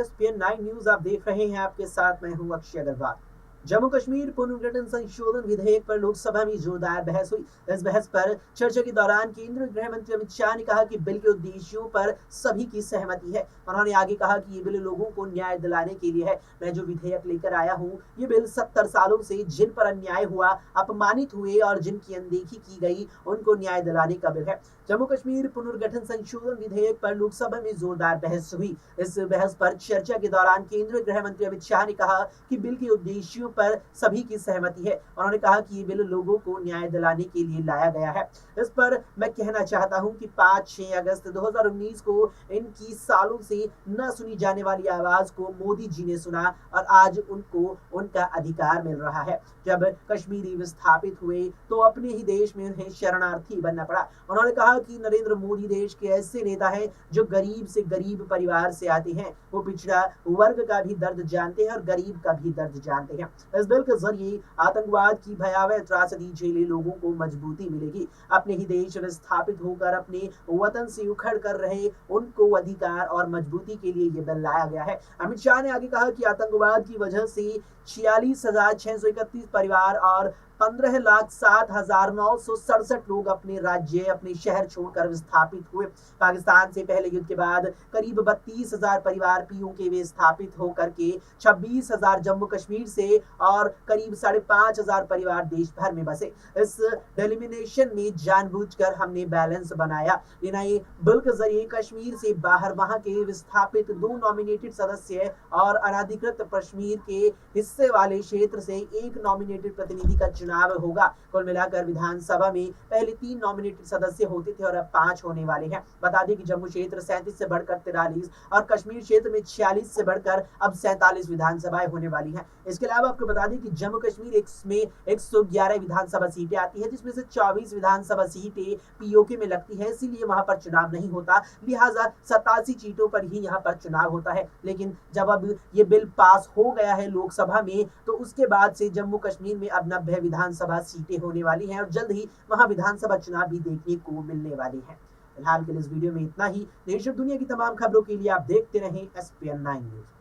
ESPN 9 news आप देख रहे हैं। आपके साथ मैं हूं अक्षय अग्रवाल। जम्मू कश्मीर पुनर्गठन संशोधन विधेयक पर लोकसभा में जोरदार बहस हुई। इस बहस पर चर्चा के दौरान केंद्रीय गृह मंत्री अमित शाह ने कहा कि बिल के उद्देश्यों पर सभी की सहमति है। उन्होंने आगे कहा कि ये बिल लोगों को न्याय दिलाने के लिए है। मैं जो विधेयक लेकर आया हूँ, ये बिल 70 सालों से जिन पर अन्याय हुआ, अपमानित हुए और जिनकी अनदेखी की गई, उनको न्याय दिलाने का बिल है। जम्मू कश्मीर पुनर्गठन संशोधन विधेयक पर लोकसभा में जोरदार बहस हुई। इस बहस पर चर्चा के दौरान केंद्रीय गृह मंत्री अमित शाह ने कहा कि बिल के उद्देश्यों पर सभी की सहमति है। उन्होंने कहा कि ये बिल लोगों को न्याय दिलाने के लिए लाया गया है। इस पर मैं कहना चाहता हूं कि 5-6 अगस्त 2019 को इनकी सालों से न सुनी जाने वाली आवाज को मोदी जी ने सुना और आज उनको उनका अधिकार मिल रहा है। जब कश्मीरी विस्थापित हुए तो अपने ही देश में उन्हें शरणार्थी बनना पड़ा। उन्होंने कहा कि नरेंद्र मोदी देश के ऐसे नेता हैं जो गरीब से गरीब परिवार से आते हैं। वो पिछड़ा वर्ग का भी दर्द जानते हैं और गरीब का भी दर्द जानते हैं। इस बिल के जरिए आतंकवाद की भयावह त्रासदी झेले लोगों को मजबूती मिलेगी। अपने ही देश विस्थापित होकर अपने वतन से उखड़ कर रहे उनको अधिकार और मजबूती के लिए ये बिल लाया गया है। अमित शाह ने आगे कहा कि आतंकवाद की वजह से 46,631 परिवार और 15,07,967 लोग अपने राज्य अपने शहर छोड़कर विस्थापित हुए। पाकिस्तान से पहले युद्ध के बाद करीब 32,000 परिवार पीओके में स्थापित होकर के 26,000 जम्मू कश्मीर से और करीब 5,500 परिवार देश भर में बसे। इस डेलिमिनेशन में जानबूझकर हमने बैलेंस बनाया। नए बिल के जरिए कश्मीर से बाहर वहां के विस्थापित 2 नॉमिनेटेड सदस्य और अनाधिकृत कश्मीर के हिस्से वाले क्षेत्र से 1 नॉमिनेटेड प्रतिनिधि का चुनाव होगा। कुल मिलाकर विधानसभा में पहले 3 नॉमिनेटेड सदस्य होते थे और अब 5 होने वाले हैं। बता दें कि जम्मू क्षेत्र 37 से बढ़कर 43 और कश्मीर क्षेत्र में 46 से बढ़कर अब 47 विधानसभाएं होने वाली हैं। इसके अलावा आपको बता दें कि जम्मू कश्मीर में 111 विधानसभा सीटें आती है, जिसमें से 24 विधानसभा सीटें पीओके में लगती है, इसीलिए वहां पर चुनाव नहीं होता। लिहाजा 87 सीटों पर ही यहाँ पर चुनाव होता है। लेकिन जब अब ये बिल पास हो गया है लोकसभा में, तो उसके बाद से जम्मू कश्मीर में अब 90 विधानसभा सीटें होने वाली हैं और जल्द ही वहां विधानसभा चुनाव भी देखने को मिलने वाले हैं। फिलहाल के लिए इस वीडियो में इतना ही। देश और दुनिया की तमाम खबरों के लिए आप देखते रहें एसपीएन 9 न्यूज।